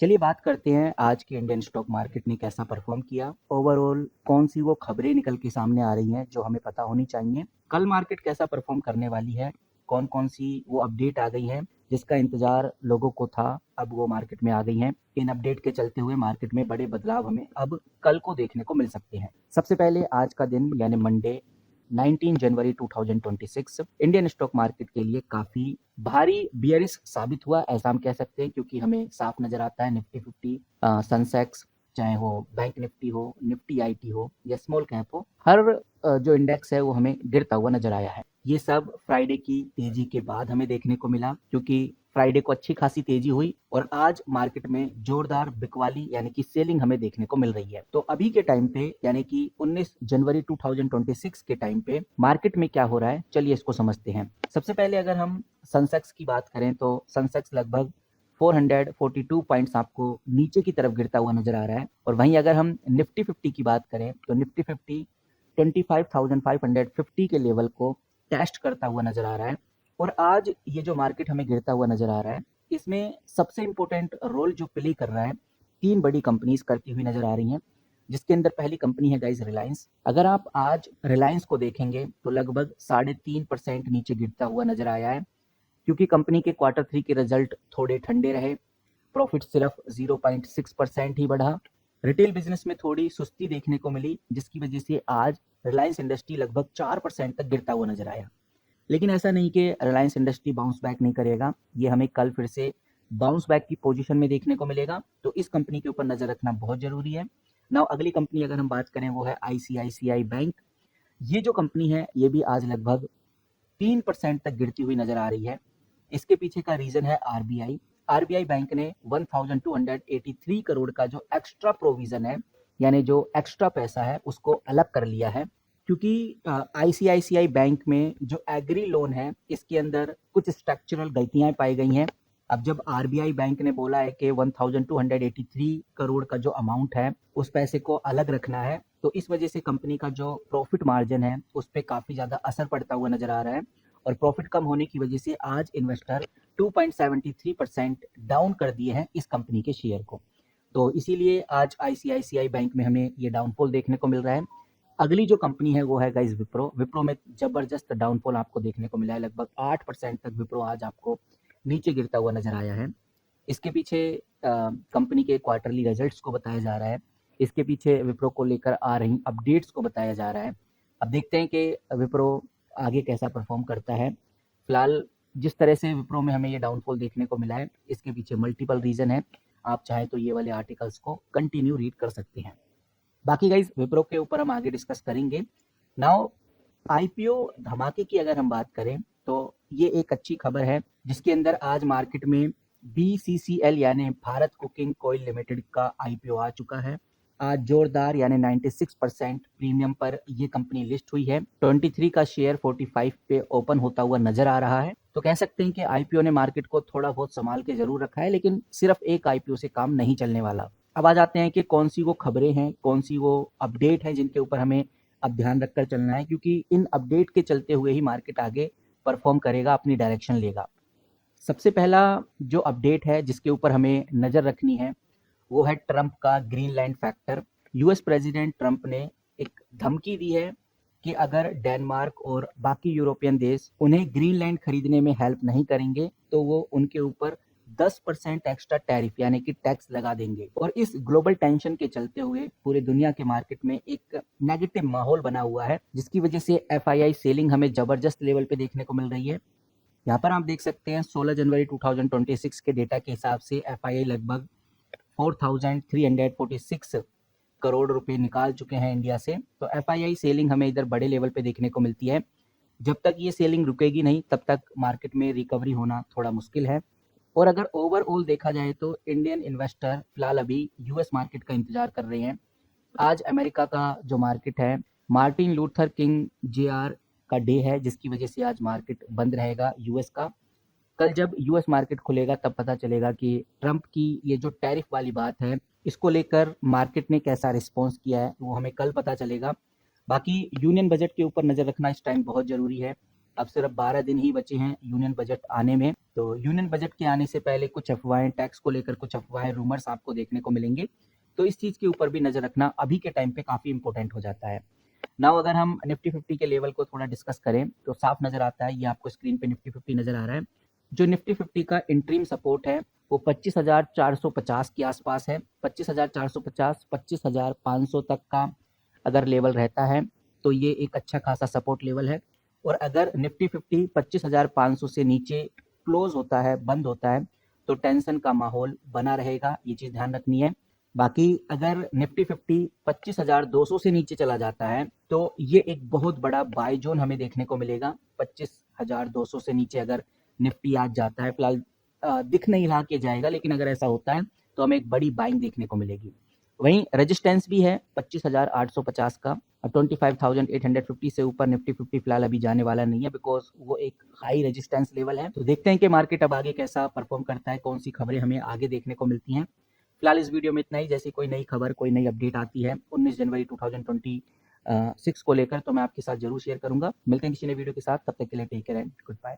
चलिए बात करते हैं आज के इंडियन स्टॉक मार्केट ने कैसा परफॉर्म किया। ओवरऑल कौन सी वो खबरें निकल के सामने आ रही हैं जो हमें पता होनी चाहिए। कल मार्केट कैसा परफॉर्म करने वाली है, कौन कौन सी वो अपडेट आ गई हैं जिसका इंतजार लोगों को था, अब वो मार्केट में आ गई हैं। इन अपडेट के चलते हुए मार्केट में बड़े बदलाव हमें अब कल को देखने को मिल सकते हैं। सबसे पहले आज का दिन यानी मंडे 19 जनवरी 2026 इंडियन स्टॉक मार्केट के लिए काफी भारी बियरिश साबित हुआ, ऐसा हम कह सकते हैं, क्योंकि हमें साफ नजर आता है निफ्टी 50, सेंसेक्स, चाहे वो बैंक निफ्टी हो, निफ्टी आईटी हो या स्मॉल कैप हो, हर जो इंडेक्स है वो हमें गिरता हुआ नजर आया है। ये सब फ्राइडे की तेजी के बाद हमें देखने को मिला, क्योंकि फ्राइडे को अच्छी खासी तेजी हुई और आज मार्केट में जोरदार बिकवाली यानी कि सेलिंग हमें देखने को मिल रही है। तो अभी के टाइम पे यानी कि 19 जनवरी 2026 के टाइम पे मार्केट में क्या हो रहा है, चलिए इसको समझते हैं। सबसे पहले अगर हम सेंसेक्स की बात करें तो सेंसेक्स लगभग 442 पॉइंट्स आपको नीचे की तरफ गिरता हुआ नजर आ रहा है। और वहीं अगर हम निफ्टी 50 की बात करें तो निफ्टी 50 25,550 के लेवल को टेस्ट करता हुआ नजर आ रहा है। और आज ये जो मार्केट हमें गिरता हुआ नजर आ रहा है, इसमें सबसे इंपॉर्टेंट रोल जो प्ले कर रहा है, तीन बड़ी कंपनीज करती हुई नजर आ रही हैं, जिसके अंदर पहली कंपनी है गाइज रिलायंस। अगर आप आज रिलायंस को देखेंगे तो लगभग 3.5% नीचे गिरता हुआ नजर आया है, क्योंकि कंपनी के क्वार्टर 3 के रिजल्ट थोड़े ठंडे रहे, प्रॉफिट सिर्फ 0.6% ही बढ़ा। रिटेल बिजनेस में थोड़ी सुस्ती देखने को मिली, जिसकी वजह से आज रिलायंस इंडस्ट्री लगभग 4% तक गिरता हुआ नजर आया। लेकिन ऐसा नहीं कि रिलायंस इंडस्ट्री बाउंस बैक नहीं करेगा, ये हमें कल फिर से बाउंस बैक की पोजीशन में देखने को मिलेगा, तो इस कंपनी के ऊपर नजर रखना बहुत जरूरी है। नाउ अगली कंपनी अगर हम बात करें वो है आईसीआईसीआई बैंक। ये जो कंपनी है ये भी आज लगभग 3% तक गिरती हुई नजर आ रही है। इसके पीछे का रीजन है आरबीआई। आरबीआई बैंक ने 1283 करोड़ का जो एक्स्ट्रा प्रोविजन है, यानी जो एक्स्ट्रा पैसा है, उसको अलग कर लिया है, क्योंकि आईसीआईसीआई बैंक में जो एग्री लोन है इसके अंदर कुछ स्ट्रक्चरल गलतियां पाई गई हैं। अब जब आरबीआई बैंक ने बोला है कि 1283 करोड़ का जो अमाउंट है उस पैसे को अलग रखना है, तो इस वजह से कंपनी का जो प्रॉफिट मार्जिन है उस पर काफी ज्यादा असर पड़ता हुआ नजर आ रहा है। और प्रॉफिट कम होने की वजह से आज इन्वेस्टर 2.73% डाउन कर दिए हैं इस कंपनी के शेयर को। तो इसीलिए आज आईसीआईसीआई बैंक में हमें ये डाउनफॉल देखने को मिल रहा है। अगली जो कंपनी है वो है गाइस विप्रो। विप्रो में जबरदस्त डाउनफॉल आपको देखने को मिला है, लगभग 8% तक विप्रो आज आपको नीचे गिरता हुआ नजर आया है। इसके पीछे कंपनी के क्वार्टरली रिजल्ट्स को बताया जा रहा है, इसके पीछे विप्रो को लेकर आ रही अपडेट्स को बताया जा रहा है। अब देखते हैं कि विप्रो आगे कैसा परफॉर्म करता है। फिलहाल जिस तरह से विप्रो में हमें ये डाउनफॉल देखने को मिला है, इसके पीछे मल्टीपल रीजन है। आप चाहें तो ये वाले आर्टिकल्स को कंटिन्यू रीड कर सकते हैं। बाकी गाइज विप्रो के ऊपर हम आगे डिस्कस करेंगे। नाउ आईपीओ धमाके की अगर हम बात करें तो ये एक अच्छी खबर है, जिसके अंदर आज मार्केट में बीसीसीएल यानी भारत कुकिंग कोयल लिमिटेड का आईपीओ आ चुका है। आज जोरदार यानी 96% प्रीमियम पर ये कंपनी लिस्ट हुई है। 23 का शेयर 45 पे ओपन होता हुआ नजर आ रहा है। तो कह सकते हैं कि आईपीओ ने मार्केट को थोड़ा बहुत संभाल के जरूर रखा है, लेकिन सिर्फ एक आईपीओ से काम नहीं चलने वाला। अब आ जाते हैं कि कौन सी वो खबरें हैं, कौन सी वो अपडेट है जिनके ऊपर हमें अब ध्यान रखकर चलना है, क्योंकि इन अपडेट के चलते हुए ही मार्केट आगे परफॉर्म करेगा, अपनी डायरेक्शन लेगा। सबसे पहला जो अपडेट है जिसके ऊपर हमें नजर रखनी है वो है ट्रंप का Greenland factor. US president Trump ने एक धमकी दी है कि अगर डेनमार्क और बाकी यूरोपियन देश उन्हें ग्रीनलैंड खरीदने में हेल्प नहीं करेंगे तो वो उनके ऊपर 10% एक्स्ट्रा टैरिफ यानी कि टैक्स लगा देंगे। और इस ग्लोबल टेंशन के चलते हुए पूरे दुनिया के मार्केट में एक नेगेटिव माहौल बना हुआ है, जिसकी वजह से एफआईआई सेलिंग हमें जबरदस्त लेवल पे देखने को मिल रही है। यहाँ पर आप देख सकते हैं 16 जनवरी 2026 के डेटा के हिसाब से एफआईआई लगभग 4,346 करोड़ रुपए निकाल चुके हैं इंडिया से। तो एफआईआई सेलिंग हमें इधर बड़े लेवल पे देखने को मिलती है। जब तक ये सेलिंग रुकेगी नहीं तब तक मार्केट में रिकवरी होना थोड़ा मुश्किल है। और अगर ओवरऑल देखा जाए तो इंडियन इन्वेस्टर फिलहाल अभी यूएस मार्केट का इंतजार कर रहे हैं। आज अमेरिका का जो मार्केट है, मार्टिन लूथर किंग जेआर का डे है, जिसकी वजह से आज मार्केट बंद रहेगा यूएस का। कल जब यूएस मार्केट खुलेगा तब पता चलेगा कि ट्रंप की ये जो टैरिफ वाली बात है इसको लेकर मार्केट ने कैसा रिस्पॉन्स किया है, वो हमें कल पता चलेगा। बाकी यूनियन बजट के ऊपर नजर रखना इस टाइम बहुत जरूरी है, अब सिर्फ 12 दिन ही बचे हैं यूनियन बजट आने में। तो यूनियन बजट के आने से पहले कुछ अफवाहें, टैक्स को लेकर कुछ अफवाहें, रूमर्स आपको देखने को मिलेंगे। तो इस चीज़ के ऊपर भी नज़र रखना अभी के टाइम पे काफ़ी इंपॉर्टेंट हो जाता है। नाउ अगर हम निफ्टी 50 के लेवल को थोड़ा डिस्कस करें तो साफ नज़र आता है, ये आपको स्क्रीन पे निफ्टी 50 नज़र आ रहा है। जो निफ्टी 50 का इंट्रीम सपोर्ट है वो 25,450 के आसपास है। 25,450, 25,500 तक का अगर लेवल रहता है तो ये एक अच्छा खासा सपोर्ट लेवल है। और अगर निफ्टी 50 25,500 से नीचे क्लोज होता है, बंद होता है, तो टेंशन का माहौल बना रहेगा, ये चीज़ ध्यान रखनी है। बाकी अगर निफ्टी 50 25,200 से नीचे चला जाता है तो ये एक बहुत बड़ा बाय जोन हमें देखने को मिलेगा। 25,200 से नीचे अगर निफ्टी आज जाता है, फिलहाल दिख नहीं रहा कि जाएगा, लेकिन अगर ऐसा होता है तो हमें एक बड़ी बाइंग देखने को मिलेगी। वहीं रेजिस्टेंस भी है 25,850 का। 25,850 से ऊपर निफ्टी 50 फिलहाल अभी जाने वाला नहीं है, बिकॉज वो एक हाई रेजिस्टेंस लेवल है। तो देखते हैं कि मार्केट अब आगे कैसा परफॉर्म करता है, कौन सी खबरें हमें आगे देखने को मिलती हैं। फिलहाल इस वीडियो में इतना ही। जैसी कोई नई खबर, कोई नई अपडेट आती है 19 जनवरी 2026 को लेकर, तो मैं आपके साथ जरूर शेयर करूंगा। मिलते हैं किसी नए वीडियो के साथ, तब तक के लिए take care and good bye.